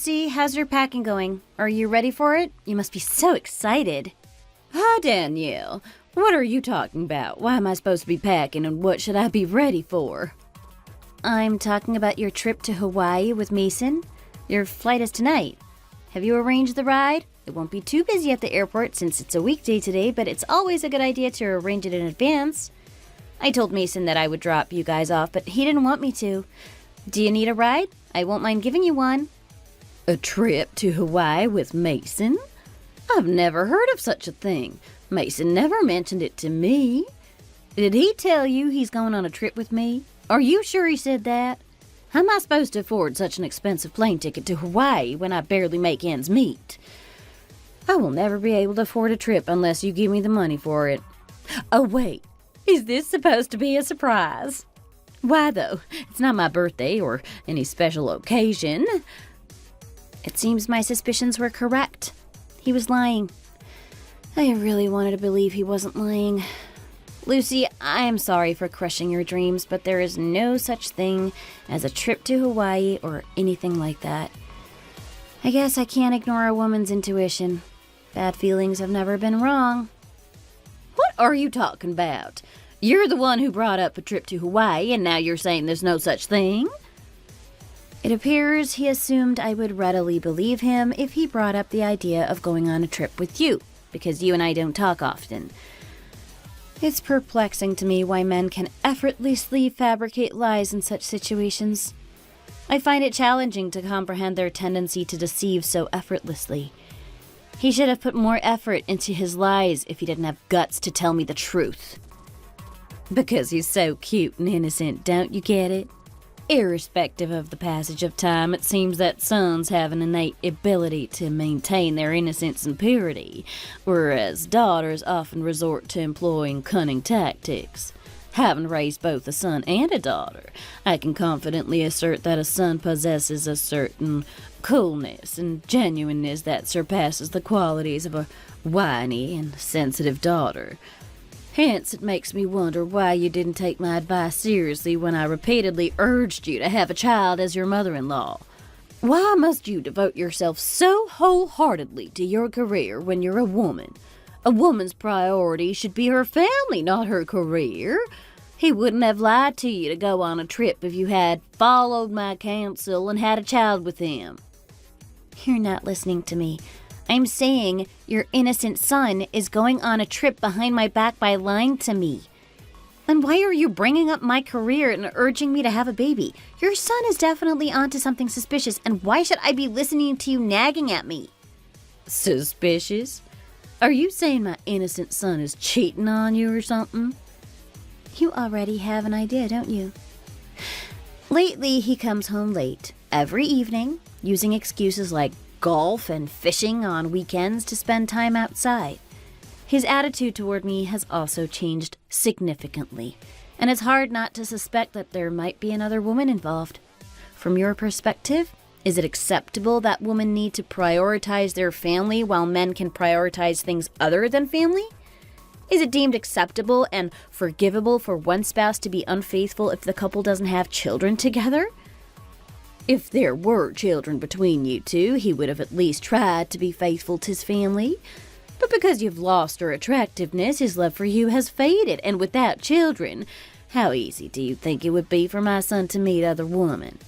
Lucy, how's your packing going? Are you ready for it? You must be so excited. Hi, Danielle. What are you talking about? Why am I supposed to be packing, and what should I be ready for? I'm talking about your trip to Hawaii with Mason. Your flight is tonight. Have you arranged the ride? It won't be too busy at the airport since it's a weekday today, but it's always a good idea to arrange it in advance. I told Mason that I would drop you guys off, but he didn't want me to. Do you need a ride? I won't mind giving you one. A trip to Hawaii with Mason? I've never heard of such a thing. Mason never mentioned it to me. Did he tell you he's going on a trip with me? Are you sure he said that? How am I supposed to afford such an expensive plane ticket to Hawaii when I barely make ends meet? I will never be able to afford a trip unless you give me the money for it. Oh, wait. Is this supposed to be a surprise? Why, though? It's not my birthday or any special occasion. It seems my suspicions were correct. He was lying. I really wanted to believe he wasn't lying. Lucy, I am sorry for crushing your dreams, but there is no such thing as a trip to Hawaii or anything like that. I guess I can't ignore a woman's intuition. Bad feelings have never been wrong. What are you talking about? You're the one who brought up a trip to Hawaii, and now you're saying there's no such thing? It appears he assumed I would readily believe him if he brought up the idea of going on a trip with you, because you and I don't talk often. It's perplexing to me why men can effortlessly fabricate lies in such situations. I find it challenging to comprehend their tendency to deceive so effortlessly. He should have put more effort into his lies if he didn't have guts to tell me the truth. Because he's so cute and innocent, don't you get it? Irrespective of the passage of time, it seems that sons have an innate ability to maintain their innocence and purity, whereas daughters often resort to employing cunning tactics. Having raised both a son and a daughter, I can confidently assert that a son possesses a certain coolness and genuineness that surpasses the qualities of a whiny and sensitive daughter. Hence, it makes me wonder why you didn't take my advice seriously when I repeatedly urged you to have a child as your mother-in-law. Why must you devote yourself so wholeheartedly to your career when you're a woman? A woman's priority should be her family, not her career. He wouldn't have lied to you to go on a trip if you had followed my counsel and had a child with him. You're not listening to me. I'm saying your innocent son is going on a trip behind my back by lying to me. And why are you bringing up my career and urging me to have a baby? Your son is definitely onto something suspicious, and why should I be listening to you nagging at me? Suspicious? Are you saying my innocent son is cheating on you or something? You already have an idea, don't you? Lately, he comes home late, every evening, using excuses like golf and fishing on weekends to spend time outside. His attitude toward me has also changed significantly, and it's hard not to suspect that there might be another woman involved. From your perspective, is it acceptable that women need to prioritize their family while men can prioritize things other than family? Is it deemed acceptable and forgivable for one spouse to be unfaithful if the couple doesn't have children together? If there were children between you two, he would have at least tried to be faithful to his family. But because you've lost her attractiveness, his love for you has faded, and without children, how easy do you think it would be for my son to meet other women?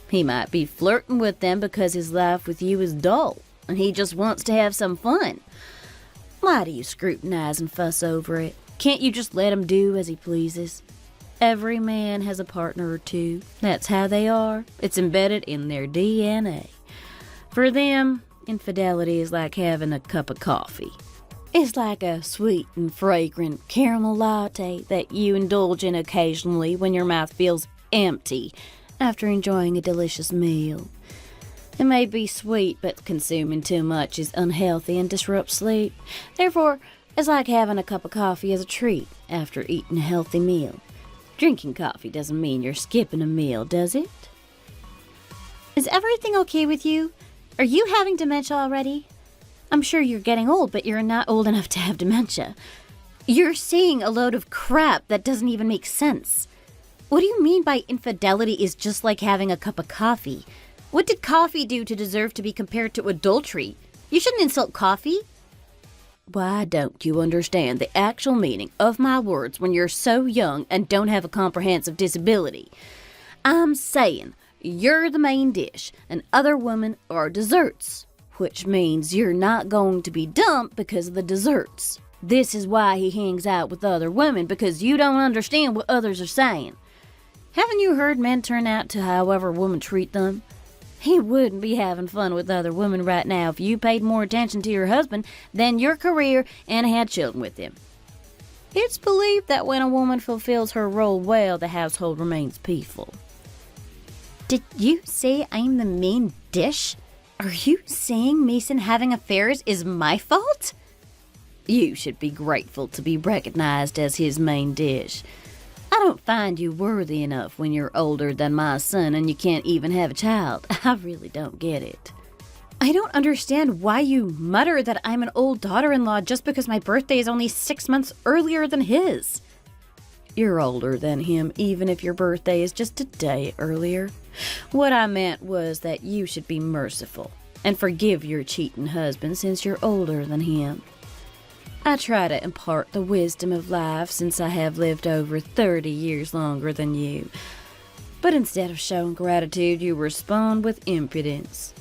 He might be flirting with them because his life with you is dull, and he just wants to have some fun. Why do you scrutinize and fuss over it? Can't you just let him do as he pleases? Every man has a partner or two. That's how they are. It's embedded in their DNA. For them, infidelity is like having a cup of coffee. It's like a sweet and fragrant caramel latte that you indulge in occasionally when your mouth feels empty after enjoying a delicious meal. It may be sweet, but consuming too much is unhealthy and disrupts sleep. Therefore, it's like having a cup of coffee as a treat after eating a healthy meal. Drinking coffee doesn't mean you're skipping a meal, does it? Is everything okay with you? Are you having dementia already? I'm sure you're getting old, but you're not old enough to have dementia. You're saying a load of crap that doesn't even make sense. What do you mean by infidelity is just like having a cup of coffee? What did coffee do to deserve to be compared to adultery? You shouldn't insult coffee. Why don't you understand the actual meaning of my words when you're so young and don't have a comprehensive disability? I'm saying you're the main dish and other women are desserts, which means you're not going to be dumped because of the desserts. This is why he hangs out with other women, because you don't understand what others are saying. Haven't you heard men turn out to however women treat them? He wouldn't be having fun with other women right now if you paid more attention to your husband than your career and had children with him. It's believed that when a woman fulfills her role well, the household remains peaceful. Did you say I'm the main dish? Are you saying Mason having affairs is my fault? You should be grateful to be recognized as his main dish. I don't find you worthy enough when you're older than my son and you can't even have a child. I really don't get it. I don't understand why you mutter that I'm an old daughter-in-law just because my birthday is only 6 months earlier than his. You're older than him, even if your birthday is just a day earlier. What I meant was that you should be merciful and forgive your cheating husband since you're older than him. I try to impart the wisdom of life since I have lived over 30 years longer than you. But instead of showing gratitude, you respond with impudence.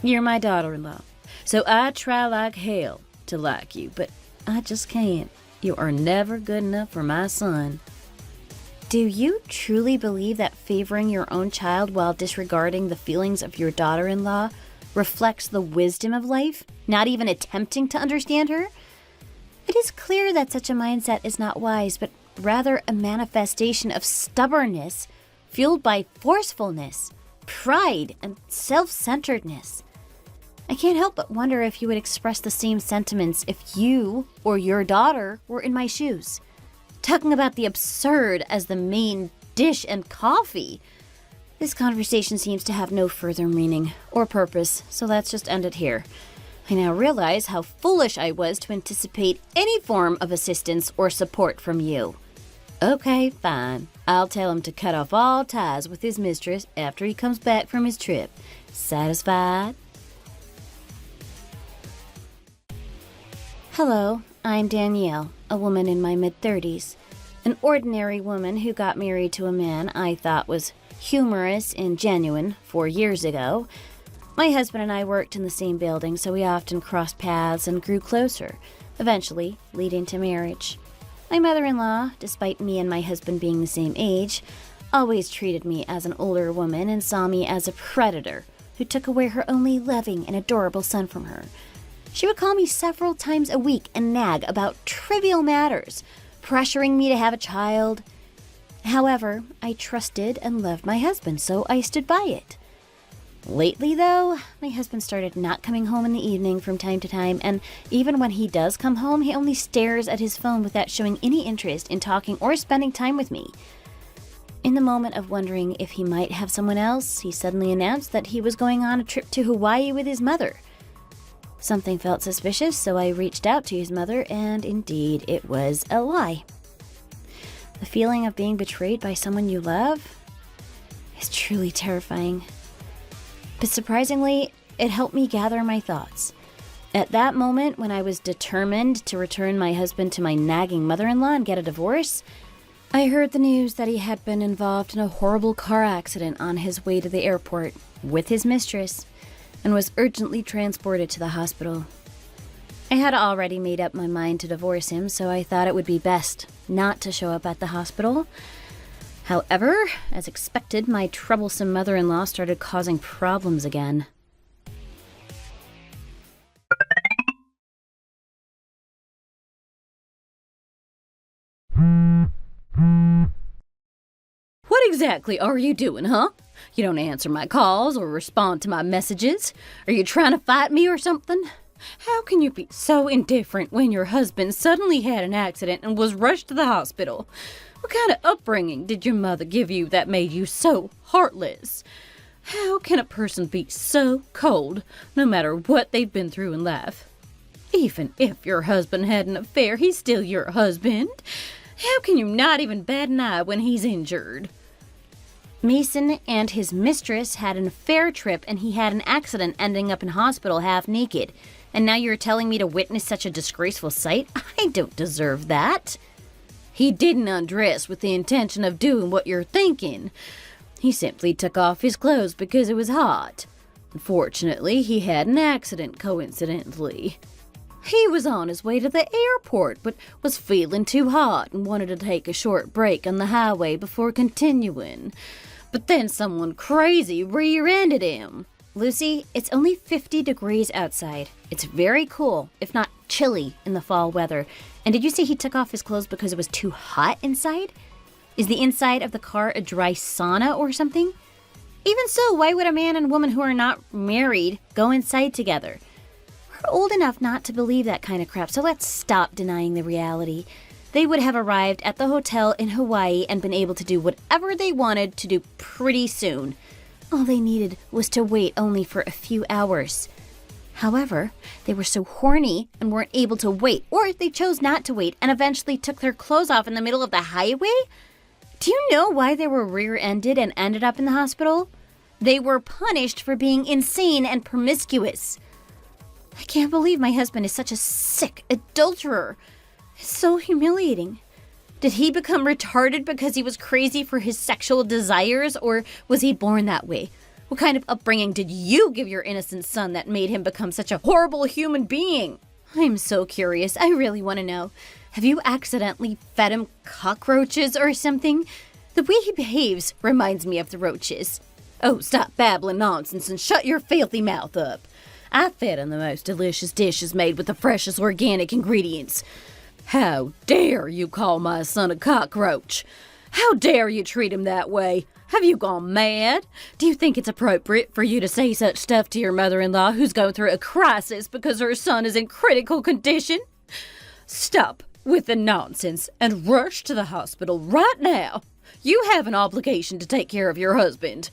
You're my daughter-in-law, so I try like hell to like you, but I just can't. You are never good enough for my son. Do you truly believe that favoring your own child while disregarding the feelings of your daughter-in-law reflects the wisdom of life, not even attempting to understand her? It is clear that such a mindset is not wise, but rather a manifestation of stubbornness fueled by forcefulness, pride, and self-centeredness. I can't help but wonder if you would express the same sentiments if you or your daughter were in my shoes. Talking about the absurd as the main dish and coffee. This conversation seems to have no further meaning or purpose, so let's just end it here. I now realize how foolish I was to anticipate any form of assistance or support from you. Okay, fine. I'll tell him to cut off all ties with his mistress after he comes back from his trip. Satisfied? Hello, I'm Danielle, a woman in my mid-30s. An ordinary woman who got married to a man I thought was humorous and genuine 4 years ago. My husband and I worked in the same building, so we often crossed paths and grew closer, eventually leading to marriage. My mother-in-law, despite me and my husband being the same age, always treated me as an older woman and saw me as a predator who took away her only loving and adorable son from her. She would call me several times a week and nag about trivial matters, pressuring me to have a child. However, I trusted and loved my husband, so I stood by it. Lately, though, my husband started not coming home in the evening from time to time, and even when he does come home, he only stares at his phone without showing any interest in talking or spending time with me. In the moment of wondering if he might have someone else, he suddenly announced that he was going on a trip to Hawaii with his mother. Something felt suspicious, so I reached out to his mother, and indeed, it was a lie. The feeling of being betrayed by someone you love is truly terrifying. But surprisingly, it helped me gather my thoughts. At that moment, when I was determined to return my husband to my nagging mother-in-law and get a divorce, I heard the news that he had been involved in a horrible car accident on his way to the airport with his mistress and was urgently transported to the hospital. I had already made up my mind to divorce him, so I thought it would be best not to show up at the hospital. However, as expected, my troublesome mother-in-law started causing problems again. What exactly are you doing, huh? You don't answer my calls or respond to my messages. Are you trying to fight me or something? How can you be so indifferent when your husband suddenly had an accident and was rushed to the hospital? What kind of upbringing did your mother give you that made you so heartless? How can a person be so cold, no matter what they've been through in life? Even if your husband had an affair, he's still your husband. How can you not even bat an eye when he's injured? Mason and his mistress had an affair trip and he had an accident ending up in hospital half naked. And now you're telling me to witness such a disgraceful sight? I don't deserve that. He didn't undress with the intention of doing what you're thinking. He simply took off his clothes because it was hot. Unfortunately, he had an accident coincidentally. He was on his way to the airport, but was feeling too hot and wanted to take a short break on the highway before continuing. But then someone crazy rear-ended him. Lucy, it's only 50 degrees outside. It's very cool, if not chilly, in the fall weather. And did you say he took off his clothes because it was too hot inside? Is the inside of the car a dry sauna or something? Even so, why would a man and woman who are not married go inside together? We're old enough not to believe that kind of crap, so let's stop denying the reality. They would have arrived at the hotel in Hawaii and been able to do whatever they wanted to do pretty soon. All they needed was to wait only for a few hours. However, they were so horny and weren't able to wait, or they chose not to wait and eventually took their clothes off in the middle of the highway? Do you know why they were rear-ended and ended up in the hospital? They were punished for being insane and promiscuous. I can't believe my husband is such a sick adulterer. It's so humiliating. Did he become retarded because he was crazy for his sexual desires, or was he born that way? What kind of upbringing did you give your innocent son that made him become such a horrible human being? I'm so curious. I really want to know. Have you accidentally fed him cockroaches or something? The way he behaves reminds me of the roaches. Oh, stop babbling nonsense and shut your filthy mouth up. I fed him the most delicious dishes made with the freshest organic ingredients. How dare you call my son a cockroach? How dare you treat him that way? Have you gone mad? Do you think it's appropriate for you to say such stuff to your mother-in-law who's going through a crisis because her son is in critical condition? Stop with the nonsense and rush to the hospital right now. You have an obligation to take care of your husband.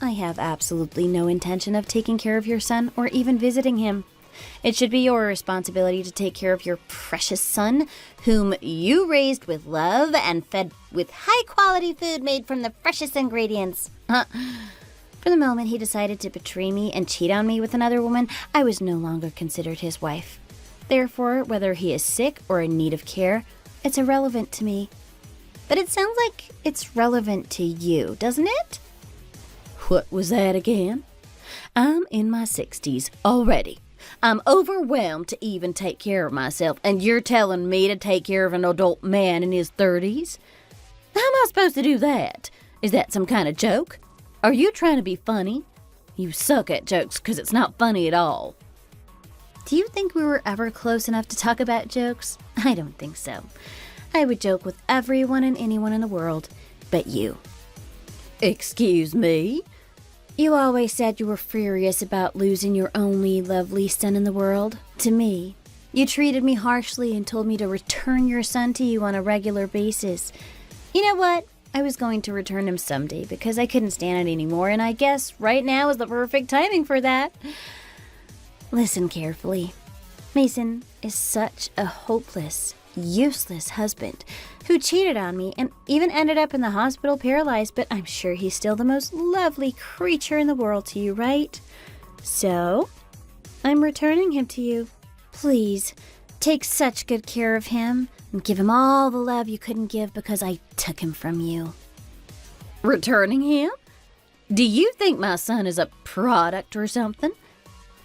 I have absolutely no intention of taking care of your son or even visiting him. It should be your responsibility to take care of your precious son, whom you raised with love and fed with high-quality food made from the freshest ingredients. For the moment he decided to betray me and cheat on me with another woman, I was no longer considered his wife. Therefore, whether he is sick or in need of care, it's irrelevant to me. But it sounds like it's relevant to you, doesn't it? What was that again? I'm in my 60s already. I'm overwhelmed to even take care of myself, and you're telling me to take care of an adult man in his 30s? How am I supposed to do that? Is that some kind of joke? Are you trying to be funny? You suck at jokes because it's not funny at all. Do you think we were ever close enough to talk about jokes? I don't think so. I would joke with everyone and anyone in the world, but you. Excuse me? You always said you were furious about losing your only lovely son in the world. To me. You treated me harshly and told me to return your son to you on a regular basis. You know what? I was going to return him someday because I couldn't stand it anymore, and I guess right now is the perfect timing for that. Listen carefully. Mason is such a hopeless, useless husband who cheated on me and even ended up in the hospital paralyzed, but I'm sure he's still the most lovely creature in the world to you, right? So, I'm returning him to you. Please, take such good care of him and give him all the love you couldn't give because I took him from you. Returning him? Do you think my son is a product or something?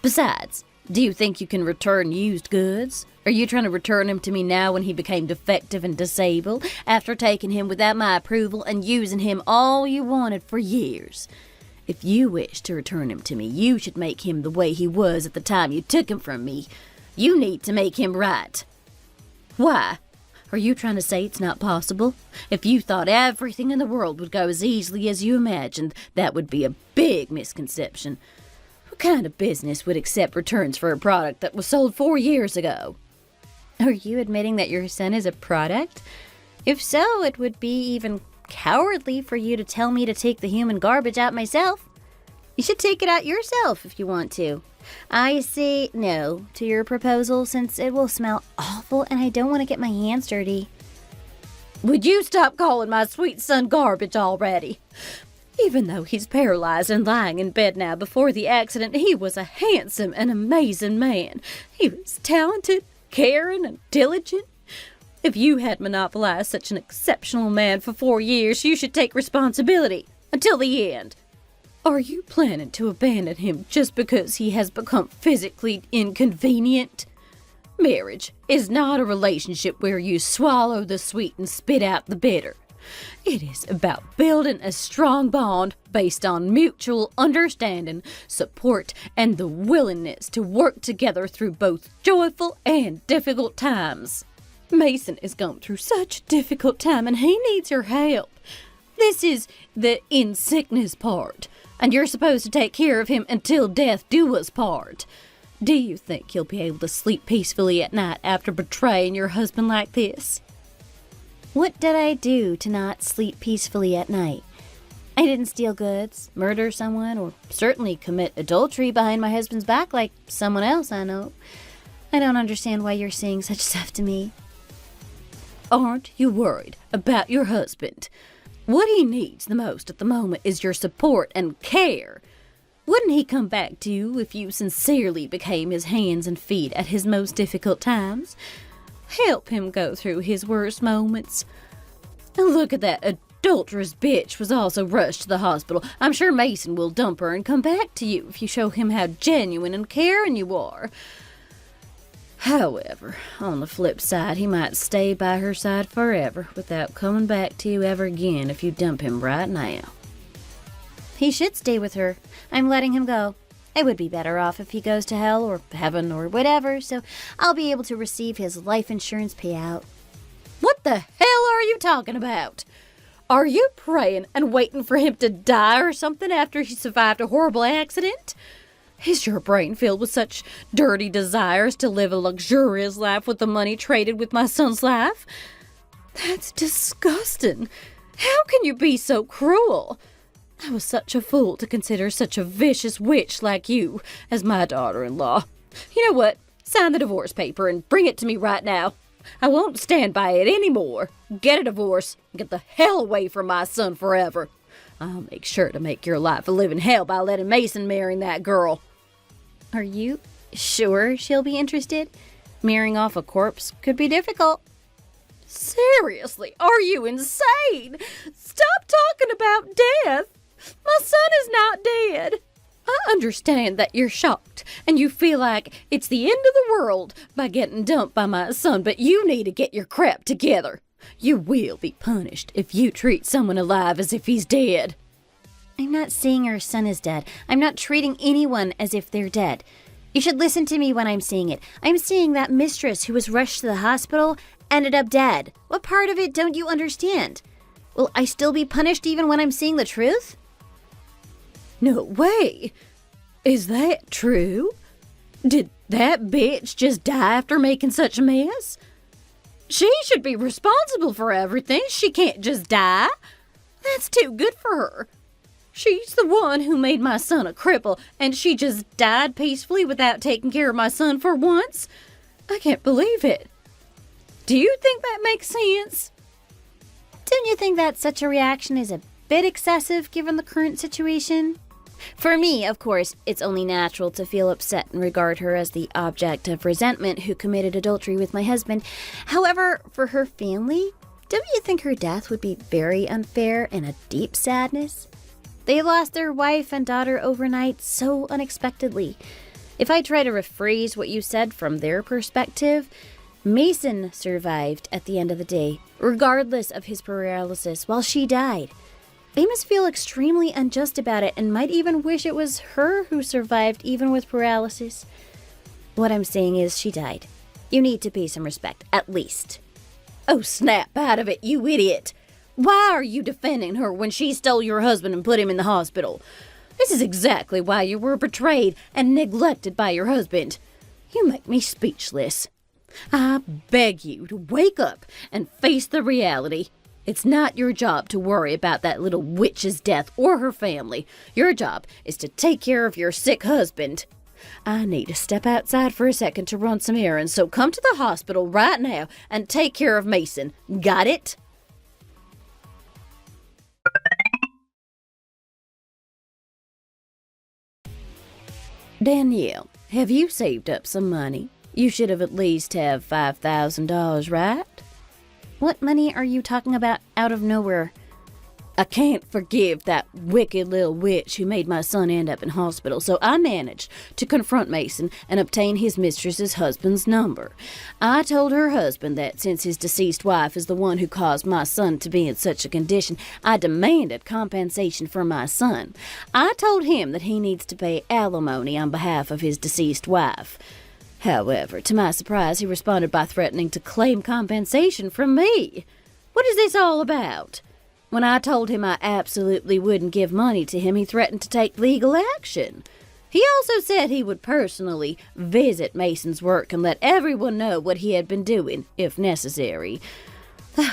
Besides, do you think you can return used goods? Are you trying to return him to me now when he became defective and disabled, after taking him without my approval and using him all you wanted for years? If you wish to return him to me, you should make him the way he was at the time you took him from me. You need to make him right. Why? Are you trying to say it's not possible? If you thought everything in the world would go as easily as you imagined, that would be a big misconception. What kind of business would accept returns for a product that was sold 4 years ago? Are you admitting that your son is a product? If so, it would be even cowardly for you to tell me to take the human garbage out myself. You should take it out yourself if you want to. I say no to your proposal since it will smell awful and I don't want to get my hands dirty. Would you stop calling my sweet son garbage already? Even though he's paralyzed and lying in bed now, before the accident, he was a handsome and amazing man. He was talented, caring, and diligent. If you had monopolized such an exceptional man for 4 years, you should take responsibility until the end. Are you planning to abandon him just because he has become physically inconvenient? Marriage is not a relationship where you swallow the sweet and spit out the bitter. It is about building a strong bond based on mutual understanding, support, and the willingness to work together through both joyful and difficult times. Mason is going through such a difficult time and he needs your help. This is the in sickness part, and you're supposed to take care of him until death do us part. Do you think he'll be able to sleep peacefully at night after betraying your husband like this? What did I do to not sleep peacefully at night? I didn't steal goods, murder someone, or certainly commit adultery behind my husband's back like someone else I know. I don't understand why you're saying such stuff to me. Aren't you worried about your husband? What he needs the most at the moment is your support and care. Wouldn't he come back to you if you sincerely became his hands and feet at his most difficult times? Help him go through his worst moments. And look at that adulterous bitch was also rushed to the hospital. I'm sure Mason will dump her and come back to you if you show him how genuine and caring you are. However, on the flip side, he might stay by her side forever without coming back to you ever again if you dump him right now. He should stay with her. I'm letting him go. I would be better off if he goes to hell or heaven or whatever, so I'll be able to receive his life insurance payout. What the hell are you talking about? Are you praying and waiting for him to die or something after he survived a horrible accident? Is your brain filled with such dirty desires to live a luxurious life with the money traded with my son's life? That's disgusting. How can you be so cruel? I was such a fool to consider such a vicious witch like you as my daughter-in-law. You know what? Sign the divorce paper and bring it to me right now. I won't stand by it anymore. Get a divorce and get the hell away from my son forever. I'll make sure to make your life a living hell by letting Mason marry that girl. Are you sure she'll be interested? Marrying off a corpse could be difficult. Seriously, are you insane? Stop talking about death. My son is not dead. I understand that you're shocked and you feel like it's the end of the world by getting dumped by my son, but you need to get your crap together. You will be punished if you treat someone alive as if he's dead. I'm not saying our son is dead. I'm not treating anyone as if they're dead. You should listen to me when I'm saying it. I'm saying that Mistress who was rushed to the hospital ended up dead. What part of it don't you understand? Will I still be punished even when I'm saying the truth? No way. Is that true? Did that bitch just die after making such a mess? She should be responsible for everything. She can't just die. That's too good for her. She's the one who made my son a cripple, and she just died peacefully without taking care of my son for once? I can't believe it. Do you think that makes sense? Don't you think that such a reaction is a bit excessive given the current situation? For me, of course, it's only natural to feel upset and regard her as the object of resentment who committed adultery with my husband. However, for her family, don't you think her death would be very unfair and a deep sadness? They lost their wife and daughter overnight so unexpectedly. If I try to rephrase what you said from their perspective, Mason survived at the end of the day, regardless of his paralysis, while she died. They must feel extremely unjust about it and might even wish it was her who survived even with paralysis. What I'm saying is she died. You need to pay some respect, at least. Oh, snap out of it, you idiot. Why are you defending her when she stole your husband and put him in the hospital? This is exactly why you were betrayed and neglected by your husband. You make me speechless. I beg you to wake up and face the reality. It's not your job to worry about that little witch's death or her family. Your job is to take care of your sick husband. I need to step outside for a second to run some errands, so come to the hospital right now and take care of Mason. Got it? Danielle, have you saved up some money? You should have at least have $5,000, right? What money are you talking about out of nowhere? I can't forgive that wicked little witch who made my son end up in hospital, so I managed to confront Mason and obtain his mistress's husband's number. I told her husband that since his deceased wife is the one who caused my son to be in such a condition, I demanded compensation for my son. I told him that he needs to pay alimony on behalf of his deceased wife. However, to my surprise, he responded by threatening to claim compensation from me. What is this all about? When I told him I absolutely wouldn't give money to him, he threatened to take legal action. He also said he would personally visit Mason's work and let everyone know what he had been doing, if necessary.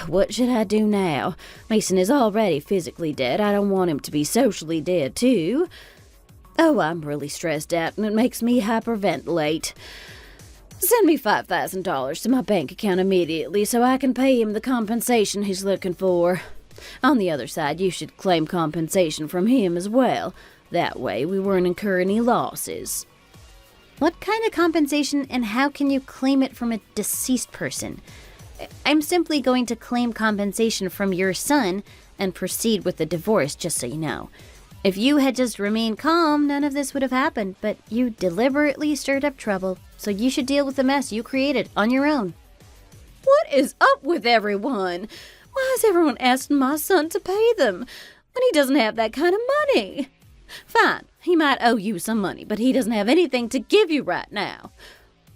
What should I do now? Mason is already physically dead. I don't want him to be socially dead, too. Oh, I'm really stressed out, and it makes me hyperventilate. Send me $5,000 to my bank account immediately so I can pay him the compensation he's looking for. On the other side, you should claim compensation from him as well. That way, we won't incur any losses. What kind of compensation and how can you claim it from a deceased person? I'm simply going to claim compensation from your son and proceed with the divorce, just so you know. If you had just remained calm, none of this would have happened, but you deliberately stirred up trouble, so you should deal with the mess you created on your own. What is up with everyone? Why is everyone asking my son to pay them when he doesn't have that kind of money? Fine, he might owe you some money, but he doesn't have anything to give you right now.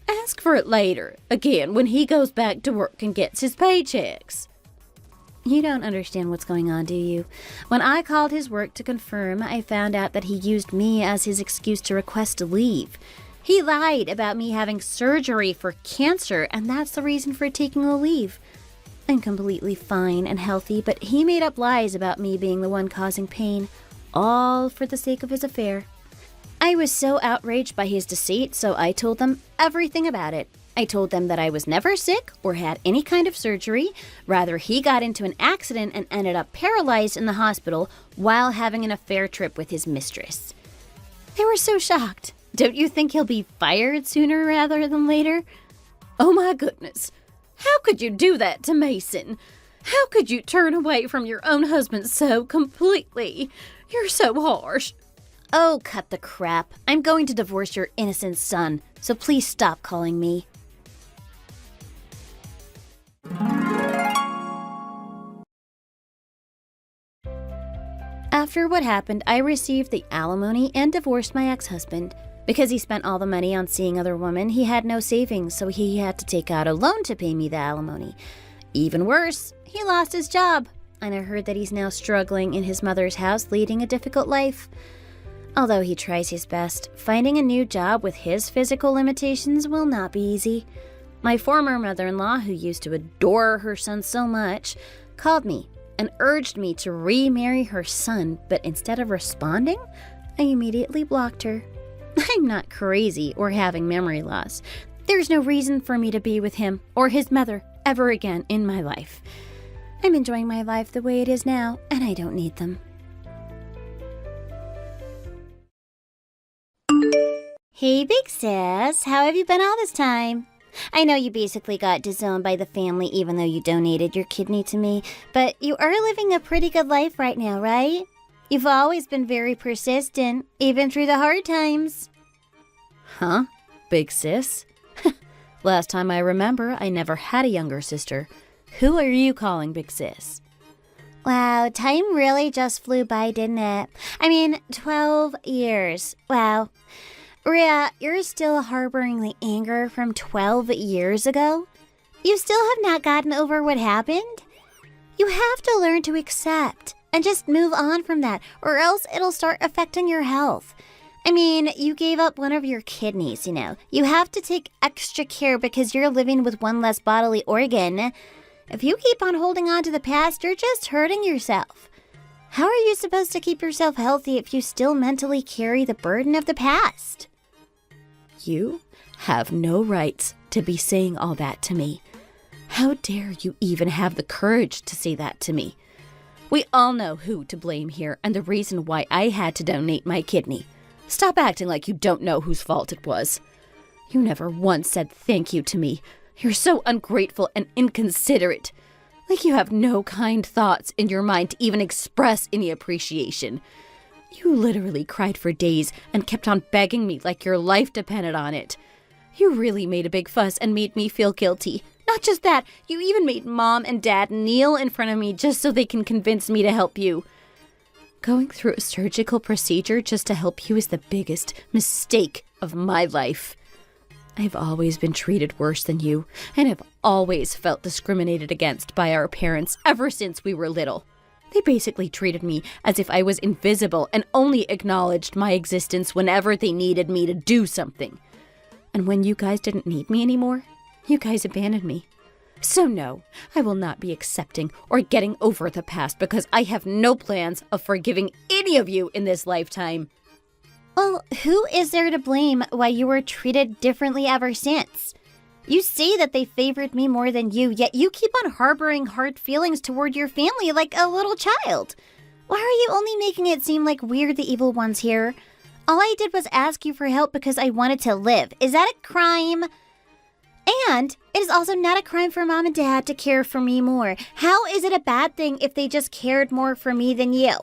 Ask for it later, again, when he goes back to work and gets his paychecks. You don't understand what's going on, do you? When I called his work to confirm, I found out that he used me as his excuse to request a leave. He lied about me having surgery for cancer, and that's the reason for taking a leave. I'm completely fine and healthy, but he made up lies about me being the one causing pain, all for the sake of his affair. I was so outraged by his deceit, so I told them everything about it. I told them that I was never sick or had any kind of surgery. Rather, he got into an accident and ended up paralyzed in the hospital while having an affair trip with his mistress. They were so shocked. Don't you think he'll be fired sooner rather than later? Oh my goodness. How could you do that to Mason? How could you turn away from your own husband so completely? You're so harsh. Oh, cut the crap. I'm going to divorce your innocent son, so please stop calling me. After what happened, I received the alimony and divorced my ex-husband. Because he spent all the money on seeing other women, he had no savings, so he had to take out a loan to pay me the alimony. Even worse, he lost his job, and I heard that he's now struggling in his mother's house, leading a difficult life. Although he tries his best, finding a new job with his physical limitations will not be easy. My former mother-in-law, who used to adore her son so much, called me and urged me to remarry her son, but instead of responding, I immediately blocked her. I'm not crazy or having memory loss. There's no reason for me to be with him or his mother ever again in my life. I'm enjoying my life the way it is now, and I don't need them. Hey, big sis, how have you been all this time? I know you basically got disowned by the family even though you donated your kidney to me, but you are living a pretty good life right now, right? You've always been very persistent, even through the hard times. Huh? Big sis? Last time I remember, I never had a younger sister. Who are you calling big sis? Wow, time really just flew by, didn't it? 12 years. Wow. Rhea, you're still harboring the anger from 12 years ago? You still have not gotten over what happened? You have to learn to accept and just move on from that, or else it'll start affecting your health. You gave up one of your kidneys, You have to take extra care because you're living with one less bodily organ. If you keep on holding on to the past, you're just hurting yourself. How are you supposed to keep yourself healthy if you still mentally carry the burden of the past? You have no rights to be saying all that to me. How dare you even have the courage to say that to me? We all know who to blame here and the reason why I had to donate my kidney. Stop acting like you don't know whose fault it was. You never once said thank you to me. You're so ungrateful and inconsiderate. Like you have no kind thoughts in your mind to even express any appreciation. You literally cried for days and kept on begging me like your life depended on it. You really made a big fuss and made me feel guilty. Not just that, you even made Mom and Dad kneel in front of me just so they can convince me to help you. Going through a surgical procedure just to help you is the biggest mistake of my life. I've always been treated worse than you, and have always felt discriminated against by our parents ever since we were little. They basically treated me as if I was invisible and only acknowledged my existence whenever they needed me to do something. And when you guys didn't need me anymore, you guys abandoned me. So no, I will not be accepting or getting over the past because I have no plans of forgiving any of you in this lifetime. Well, who is there to blame why you were treated differently ever since? You say that they favored me more than you, yet you keep on harboring hard feelings toward your family like a little child. Why are you only making it seem like we're the evil ones here? All I did was ask you for help because I wanted to live. Is that a crime? And it is also not a crime for Mom and Dad to care for me more. How is it a bad thing if they just cared more for me than you?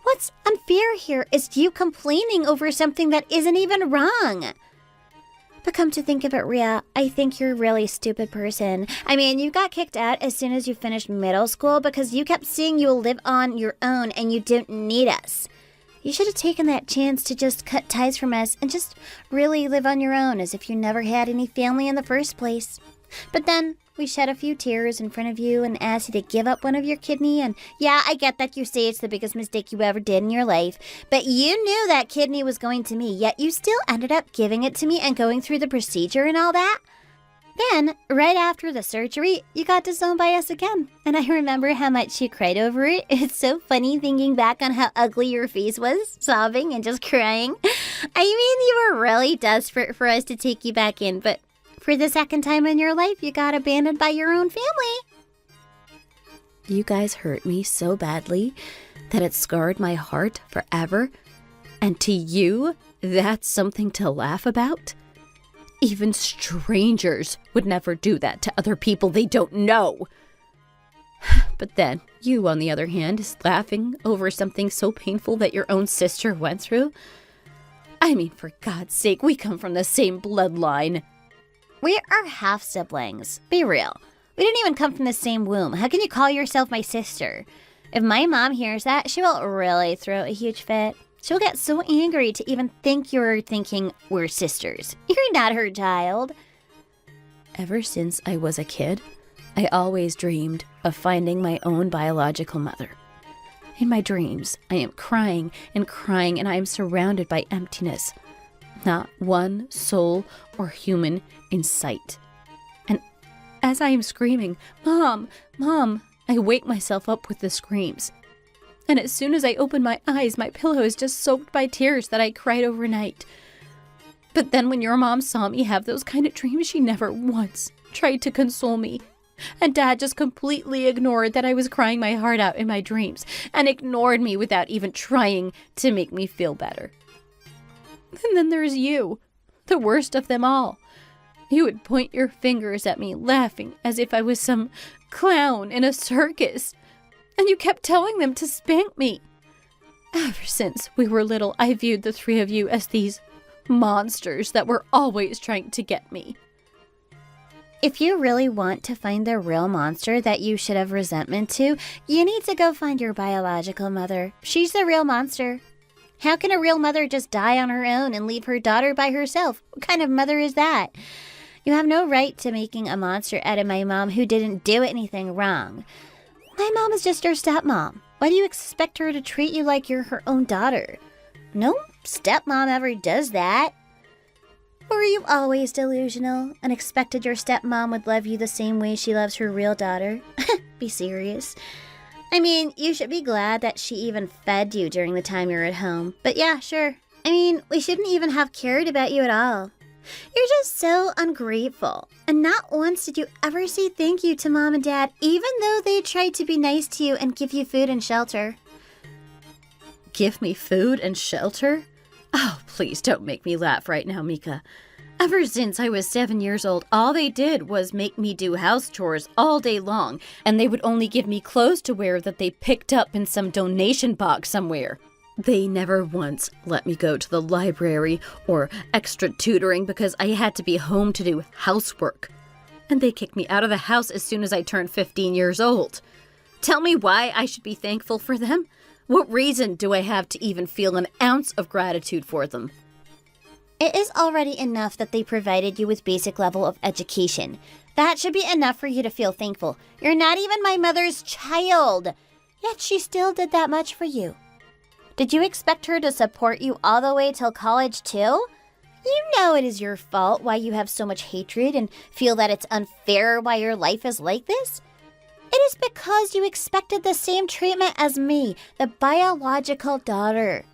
What's unfair here is you complaining over something that isn't even wrong. But come to think of it, Rhea, I think you're a really stupid person. I mean, you got kicked out as soon as you finished middle school because you kept saying you'll live on your own and you didn't need us. You should have taken that chance to just cut ties from us and just really live on your own as if you never had any family in the first place. But then we shed a few tears in front of you and asked you to give up one of your kidney. And yeah, I get that you say it's the biggest mistake you ever did in your life. But you knew that kidney was going to me, yet you still ended up giving it to me and going through the procedure and all that. Then, right after the surgery, you got disowned by us again. And I remember how much you cried over it. It's so funny thinking back on how ugly your face was, sobbing and just crying. I mean, you were really desperate for us to take you back in, but for the second time in your life, you got abandoned by your own family. You guys hurt me so badly that it scarred my heart forever. And to you, that's something to laugh about? Even strangers would never do that to other people they don't know. But then, you, on the other hand, is laughing over something so painful that your own sister went through. I mean, for God's sake, we come from the same bloodline. We are half-siblings. Be real. We didn't even come from the same womb. How can you call yourself my sister? If my mom hears that, she will really throw a huge fit. She'll get so angry to even think you're thinking we're sisters. You're not her child. Ever since I was a kid, I always dreamed of finding my own biological mother. In my dreams, I am crying, and I am surrounded by emptiness. Not one soul or human in sight. And as I am screaming, "Mom, Mom," I wake myself up with the screams. And as soon as I open my eyes, my pillow is just soaked by tears that I cried overnight. But then when your mom saw me have those kind of dreams, she never once tried to console me. And Dad just completely ignored that I was crying my heart out in my dreams, and ignored me without even trying to make me feel better. And then there's you, the worst of them all. You would point your fingers at me, laughing as if I was some clown in a circus. And you kept telling them to spank me. Ever since we were little, I viewed the three of you as these monsters that were always trying to get me. If you really want to find the real monster that you should have resentment to, you need to go find your biological mother. She's the real monster. How can a real mother just die on her own and leave her daughter by herself? What kind of mother is that? You have no right to making a monster out of my mom who didn't do anything wrong. My mom is just your stepmom. Why do you expect her to treat you like you're her own daughter? No stepmom ever does that. Or were you always delusional and expected your stepmom would love you the same way she loves her real daughter? Be serious. I mean, you should be glad that she even fed you during the time you were at home. But yeah, sure. I mean, we shouldn't even have cared about you at all. You're just so ungrateful. And not once did you ever say thank you to Mom and Dad, even though they tried to be nice to you and give you food and shelter. Give me food and shelter? Oh, please don't make me laugh right now, Mika. Ever since I was 7 years old, all they did was make me do house chores all day long, and they would only give me clothes to wear that they picked up in some donation box somewhere. They never once let me go to the library or extra tutoring because I had to be home to do housework. And they kicked me out of the house as soon as I turned 15 years old. Tell me why I should be thankful for them? What reason do I have to even feel an ounce of gratitude for them? It is already enough that they provided you with basic level of education. That should be enough for you to feel thankful. You're not even my mother's child. Yet she still did that much for you. Did you expect her to support you all the way till college too? You know it is your fault why you have so much hatred and feel that it's unfair why your life is like this. It is because you expected the same treatment as me, the biological daughter.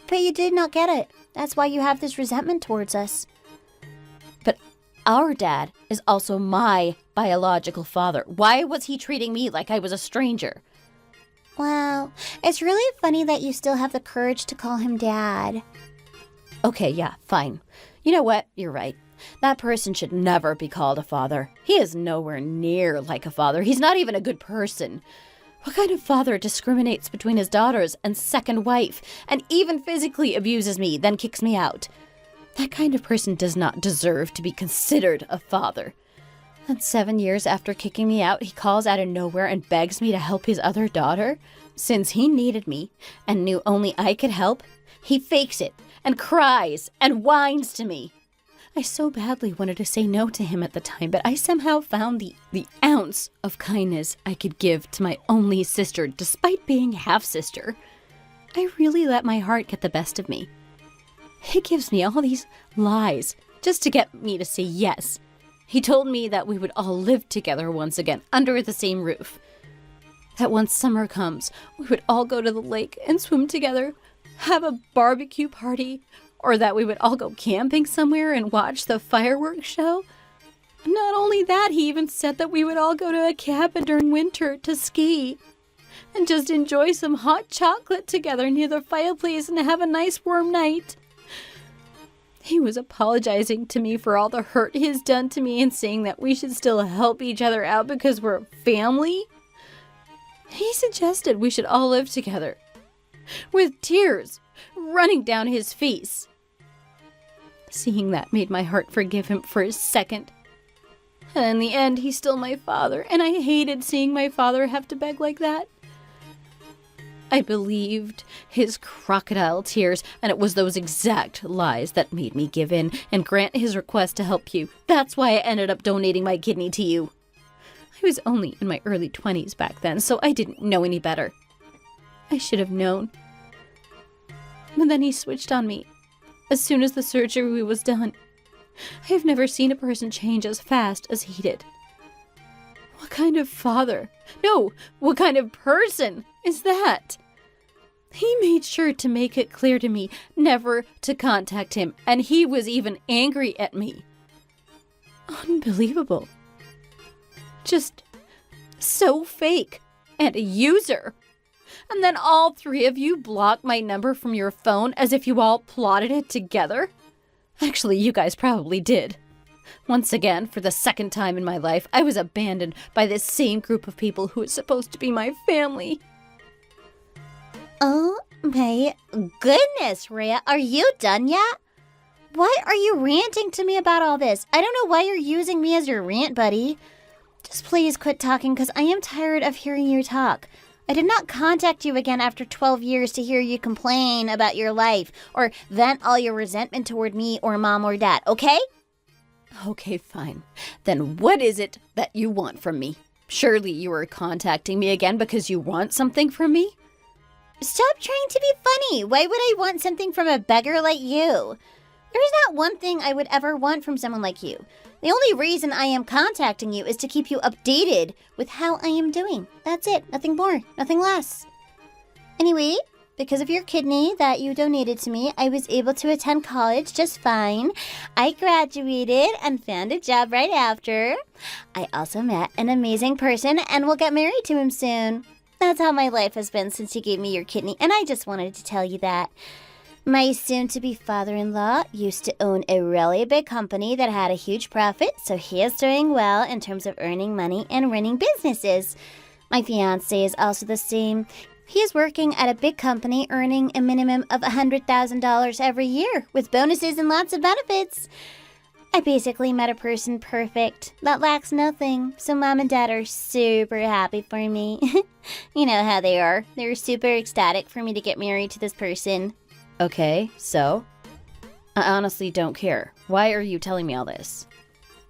But you did not get it. That's why you have this resentment towards us. But our dad is also my biological father. Why was he treating me like I was a stranger? Wow, it's really funny that you still have the courage to call him Dad. Okay, yeah, fine. You know what? You're right. That person should never be called a father. He is nowhere near like a father. He's not even a good person. What kind of father discriminates between his daughters and second wife, and even physically abuses me, then kicks me out? That kind of person does not deserve to be considered a father. And 7 years after kicking me out, he calls out of nowhere and begs me to help his other daughter? Since he needed me and knew only I could help, he fakes it and cries and whines to me. I so badly wanted to say no to him at the time, but I somehow found the ounce of kindness I could give to my only sister, despite being half-sister. I really let my heart get the best of me. He gives me all these lies just to get me to say yes. He told me that we would all live together once again, under the same roof. That once summer comes, we would all go to the lake and swim together, have a barbecue party, or that we would all go camping somewhere and watch the fireworks show. Not only that, he even said that we would all go to a cabin during winter to ski and just enjoy some hot chocolate together near the fireplace and have a nice warm night. He was apologizing to me for all the hurt he has done to me and saying that we should still help each other out because we're family. He suggested we should all live together, with tears running down his face. Seeing that made my heart forgive him for a second. And in the end, he's still my father, and I hated seeing my father have to beg like that. I believed his crocodile tears, and it was those exact lies that made me give in and grant his request to help you. That's why I ended up donating my kidney to you. I was only in my early 20s back then, so I didn't know any better. I should have known. But then he switched on me as soon as the surgery was done. I have never seen a person change as fast as he did. What kind of father? No, what kind of person is that? He made sure to make it clear to me never to contact him, and he was even angry at me. Unbelievable. Just so fake and a user. And then all three of you blocked my number from your phone as if you all plotted it together? Actually, you guys probably did. Once again, for the second time in my life, I was abandoned by this same group of people who is supposed to be my family. Oh my goodness, Rhea, are you done yet? Why are you ranting to me about all this? I don't know why you're using me as your rant buddy. Just please quit talking because I am tired of hearing you talk. I did not contact you again after 12 years to hear you complain about your life or vent all your resentment toward me or mom or dad, okay? Okay, fine. Then what is it that you want from me? Surely you are contacting me again because you want something from me? Stop trying to be funny. Why would I want something from a beggar like you? There is not one thing I would ever want from someone like you. The only reason I am contacting you is to keep you updated with how I am doing. That's it. Nothing more. Nothing less. Anyway, because of your kidney that you donated to me, I was able to attend college just fine. I graduated and found a job right after. I also met an amazing person and will get married to him soon. That's how my life has been since you gave me your kidney, and I just wanted to tell you that. My soon-to-be father-in-law used to own a really big company that had a huge profit, so he is doing well in terms of earning money and running businesses. My fiancé is also the same. He is working at a big company earning a minimum of $100,000 every year, with bonuses and lots of benefits. I basically met a person perfect, that lacks nothing, so Mom and Dad are super happy for me. You know how they are. They're super ecstatic for me to get married to this person. Okay, so? I honestly don't care. Why are you telling me all this?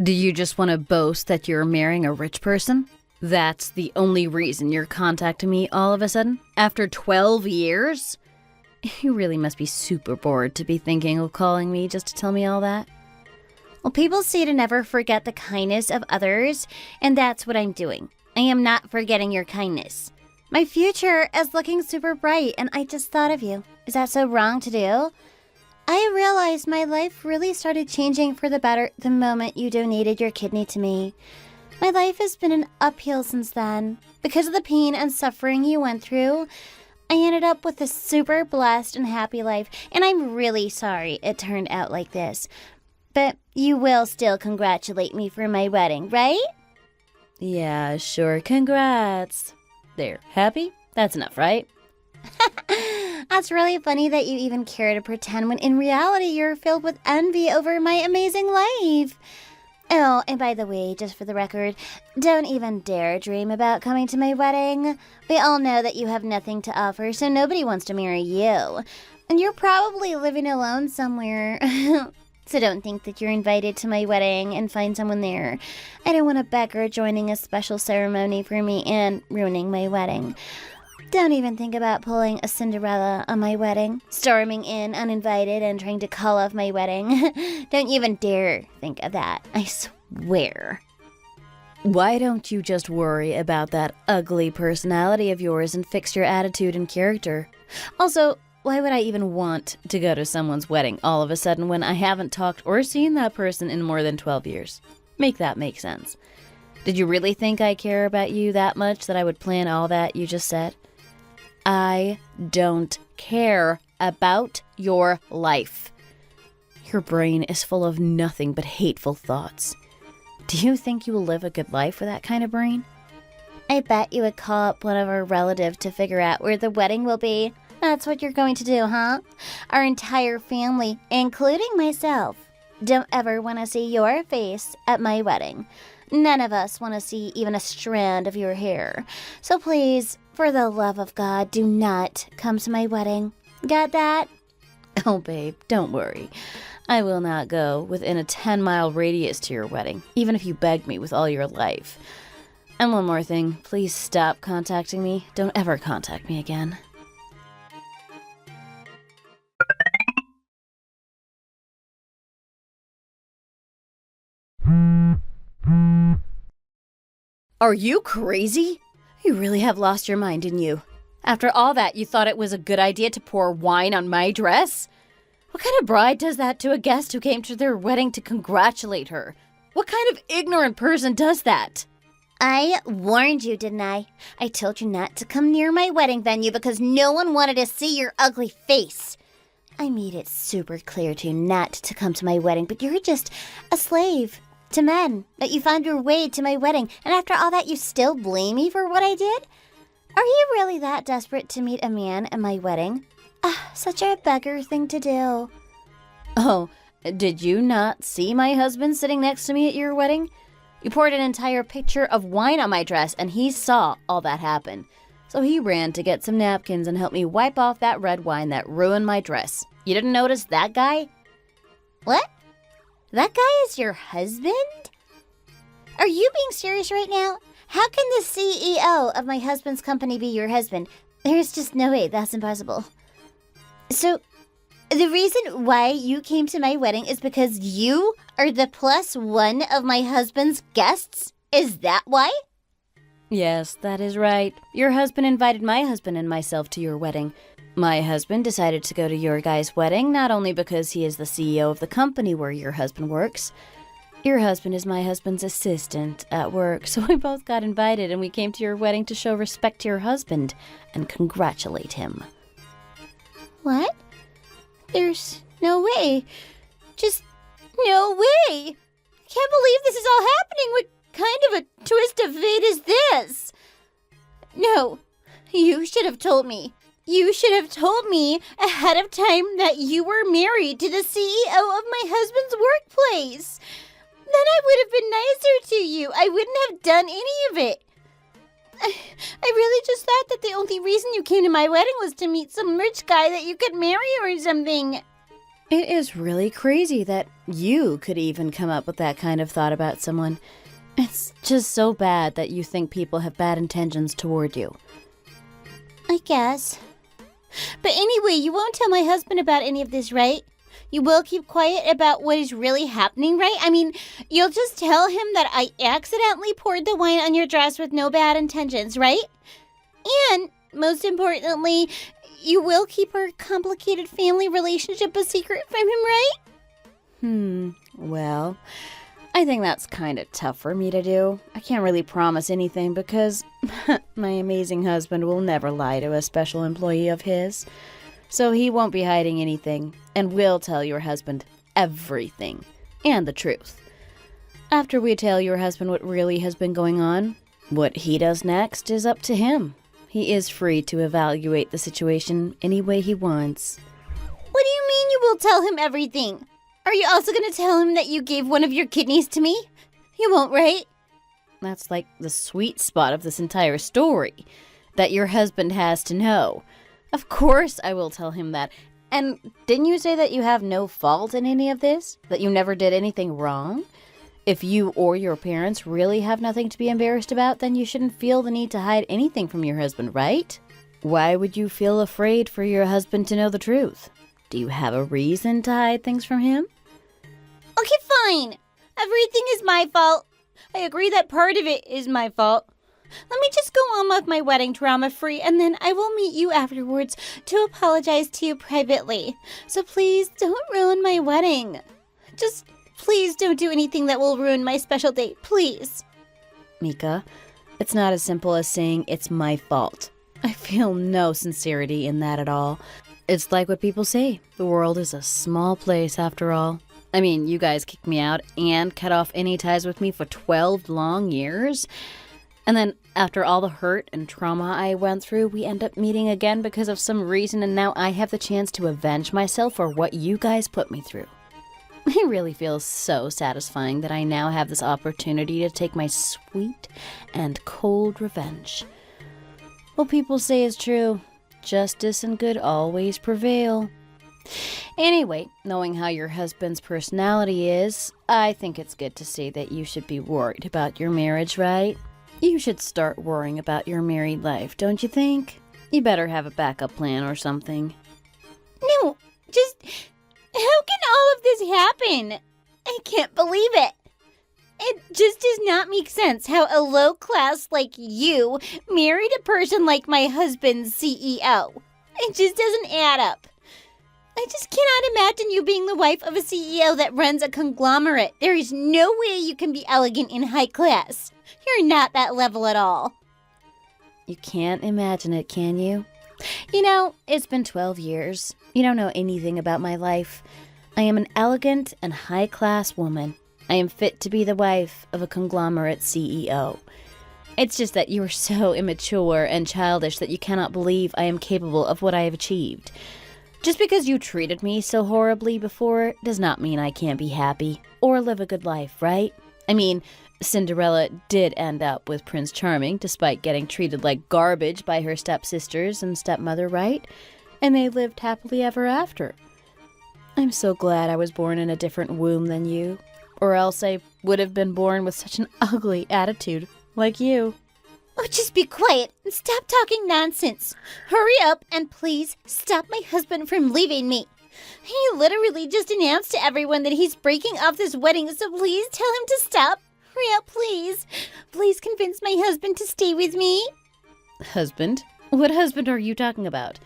Do you just want to boast that you're marrying a rich person? That's the only reason you're contacting me all of a sudden? After 12 years? You really must be super bored to be thinking of calling me just to tell me all that. Well, people say to never forget the kindness of others, and that's what I'm doing. I am not forgetting your kindness. My future is looking super bright, and I just thought of you. Is that so wrong to do? I realized my life really started changing for the better the moment you donated your kidney to me. My life has been an uphill since then. Because of the pain and suffering you went through, I ended up with a super blessed and happy life, and I'm really sorry it turned out like this. But you will still congratulate me for my wedding, right? Yeah, sure. Congrats. There. Happy? That's enough, right? That's really funny that you even care to pretend when in reality you're filled with envy over my amazing life. Oh, and by the way, just for the record, don't even dare dream about coming to my wedding. We all know that you have nothing to offer, so nobody wants to marry you. And you're probably living alone somewhere. So don't think that you're invited to my wedding and find someone there. I don't want a beggar joining a special ceremony for me and ruining my wedding. Don't even think about pulling a Cinderella on my wedding, storming in uninvited and trying to call off my wedding. Don't even dare think of that, I swear. Why don't you just worry about that ugly personality of yours and fix your attitude and character? Also, why would I even want to go to someone's wedding all of a sudden when I haven't talked or seen that person in more than 12 years? Make that make sense. Did you really think I care about you that much that I would plan all that you just said? I don't care about your life. Your brain is full of nothing but hateful thoughts. Do you think you will live a good life with that kind of brain? I bet you would call up one of our relatives to figure out where the wedding will be. That's what you're going to do, huh? Our entire family, including myself, don't ever want to see your face at my wedding. None of us want to see even a strand of your hair. So please, for the love of God, do not come to my wedding. Got that? Oh, babe, don't worry. I will not go within a 10-mile radius to your wedding, even if you begged me with all your life. And one more thing, please stop contacting me. Don't ever contact me again. Are you crazy? You really have lost your mind, didn't you? After all that, you thought it was a good idea to pour wine on my dress? What kind of bride does that to a guest who came to their wedding to congratulate her? What kind of ignorant person does that? I warned you, didn't I? I told you not to come near my wedding venue because no one wanted to see your ugly face. I made it super clear to you not to come to my wedding, but you're just a slave to men, that you found your way to my wedding, and after all that you still blame me for what I did? Are you really that desperate to meet a man at my wedding? Such a beggar thing to do. Oh, did you not see my husband sitting next to me at your wedding? You poured an entire pitcher of wine on my dress, and he saw all that happen. So he ran to get some napkins and help me wipe off that red wine that ruined my dress. You didn't notice that guy? What? That guy is your husband? Are you being serious right now? How can the CEO of my husband's company be your husband? There's just no way. That's impossible. So, the reason why you came to my wedding is because you are the +1 of my husband's guests? Is that why? Yes, that is right. Your husband invited my husband and myself to your wedding. My husband decided to go to your guy's wedding not only because he is the CEO of the company where your husband works. Your husband is my husband's assistant at work, so we both got invited and we came to your wedding to show respect to your husband and congratulate him. What? There's no way. Just no way. I can't believe this is all happening. What kind of a twist of fate is this? No, you should have told me. You should have told me ahead of time that you were married to the CEO of my husband's workplace. Then I would have been nicer to you. I wouldn't have done any of it. I really just thought that the only reason you came to my wedding was to meet some rich guy that you could marry or something. It is really crazy that you could even come up with that kind of thought about someone. It's just so bad that you think people have bad intentions toward you. I guess. But anyway, you won't tell my husband about any of this, right? You will keep quiet about what is really happening, right? I mean, you'll just tell him that I accidentally poured the wine on your dress with no bad intentions, right? And, most importantly, you will keep our complicated family relationship a secret from him, right? Well, I think that's kind of tough for me to do. I can't really promise anything because my amazing husband will never lie to a special employee of his. So he won't be hiding anything and will tell your husband everything and the truth. After we tell your husband what really has been going on, what he does next is up to him. He is free to evaluate the situation any way he wants. What do you mean you will tell him everything? Are you also going to tell him that you gave one of your kidneys to me? You won't, right? That's like the sweet spot of this entire story, that your husband has to know. Of course I will tell him that. And didn't you say that you have no fault in any of this? That you never did anything wrong? If you or your parents really have nothing to be embarrassed about, then you shouldn't feel the need to hide anything from your husband, right? Why would you feel afraid for your husband to know the truth? Do you have a reason to hide things from him? Okay, fine. Everything is my fault. I agree that part of it is my fault. Let me just go on with my wedding drama-free, and then I will meet you afterwards to apologize to you privately. So please don't ruin my wedding. Just please don't do anything that will ruin my special date, please. Mika, it's not as simple as saying it's my fault. I feel no sincerity in that at all. It's like what people say. The world is a small place after all. I mean, you guys kicked me out and cut off any ties with me for 12 long years. And then after all the hurt and trauma I went through, we end up meeting again because of some reason, and now I have the chance to avenge myself for what you guys put me through. It really feels so satisfying that I now have this opportunity to take my sweet and cold revenge. What people say is true. Justice and good always prevail. Anyway, knowing how your husband's personality is, I think it's good to say that you should be worried about your marriage, right? You should start worrying about your married life, don't you think? You better have a backup plan or something. No, just... How can all of this happen? I can't believe it. It just does not make sense how a low class like you married a person like my husband's CEO. It just doesn't add up. I just cannot imagine you being the wife of a CEO that runs a conglomerate. There is no way you can be elegant and high class. You're not that level at all. You can't imagine it, can you? You know, it's been 12 years. You don't know anything about my life. I am an elegant and high-class woman. I am fit to be the wife of a conglomerate CEO. It's just that you are so immature and childish that you cannot believe I am capable of what I have achieved. Just because you treated me so horribly before does not mean I can't be happy or live a good life, right? I mean, Cinderella did end up with Prince Charming despite getting treated like garbage by her stepsisters and stepmother, right? And they lived happily ever after. I'm so glad I was born in a different womb than you, or else I would have been born with such an ugly attitude like you. Oh, just be quiet and stop talking nonsense. Hurry up and please stop my husband from leaving me. He literally just announced to everyone that he's breaking off this wedding, so please tell him to stop. Hurry up, please. Please convince my husband to stay with me. Husband? What husband are you talking about?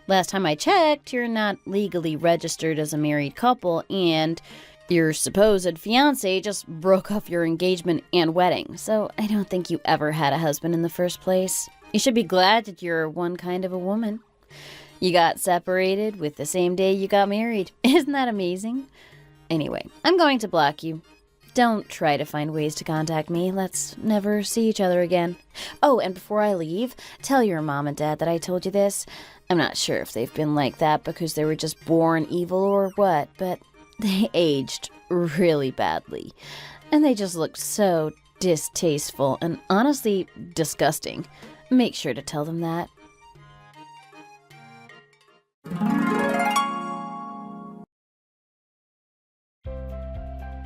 Last time I checked, you're not legally registered as a married couple, and your supposed fiancé just broke off your engagement and wedding, so I don't think you ever had a husband in the first place. You should be glad that you're one kind of a woman. You got separated with the same day you got married. Isn't that amazing? Anyway, I'm going to block you. Don't try to find ways to contact me. Let's never see each other again. Oh, and before I leave, tell your mom and dad that I told you this. I'm not sure if they've been like that because they were just born evil or what, but they aged really badly. And they just looked so distasteful and honestly disgusting. Make sure to tell them that.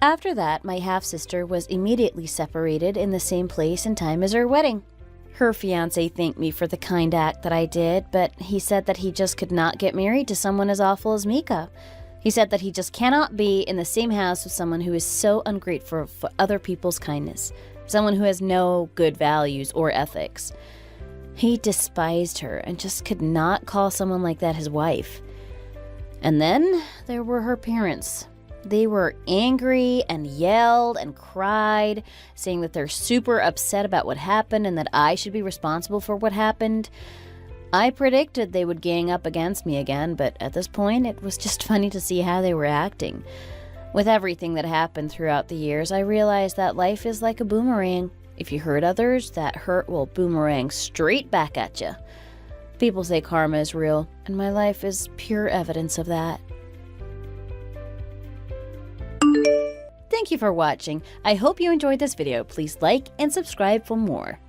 After that, my half-sister was immediately separated in the same place and time as her wedding. Her fiancé thanked me for the kind act that I did, but he said that he just could not get married to someone as awful as Mika. He said that he just cannot be in the same house with someone who is so ungrateful for other people's kindness, someone who has no good values or ethics. He despised her and just could not call someone like that his wife. And then there were her parents. They were angry and yelled and cried, saying that they're super upset about what happened and that I should be responsible for what happened. I predicted they would gang up against me again, but at this point, it was just funny to see how they were acting. With everything that happened throughout the years, I realized that life is like a boomerang. If you hurt others, that hurt will boomerang straight back at you. People say karma is real, and my life is pure evidence of that. Thank you for watching. I hope you enjoyed this video. Please like and subscribe for more.